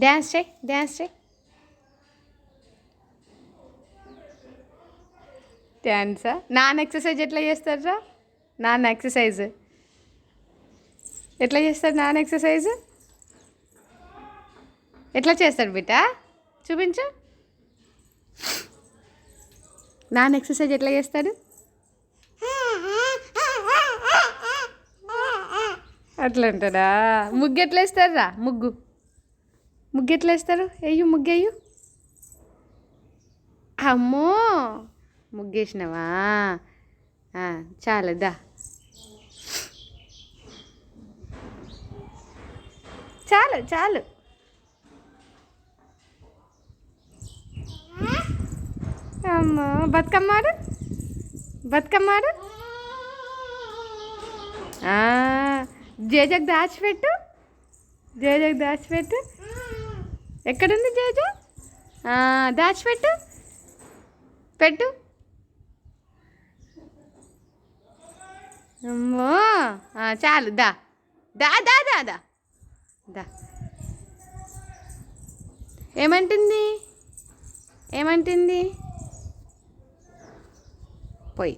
Dance చేయి, dance చేయి. డ్యాన్సా? నాన్న ఎక్సర్సైజ్ ఎట్లా చేస్తారా? నాన్న ఎక్సర్సైజ్ ఎట్లా చేస్తాడు? నాన్న ఎక్సర్సైజ్ ఎట్లా చేస్తాడు బిడ్డ? చూపించు. నాన్న ఎక్సర్సైజ్ ఎట్లా చేస్తాడు? అట్లా అంటాడా? ముగ్గు ఎట్లా వేస్తారా? ముగ్గు ముగ్గు ఎట్లా వేస్తారు? వెయ్యు, ముగ్గు వెయ్యు. అమ్మో, ముగ్గేసినావా? చాలు దా, చాలు చాలు. అమ్మో, బతుకమ్మాడు, బతుకమ్మాడు. జేజకు దాచిపెట్టు, జేజకు దాచిపెట్టు. ఎక్కడుంది జేజ? దాచిపెట్టు, పెట్టు. అమ్మో, చాలు దా, దా దా దా దా దా. ఏమంటుంది? ఏమంటుంది? పోయి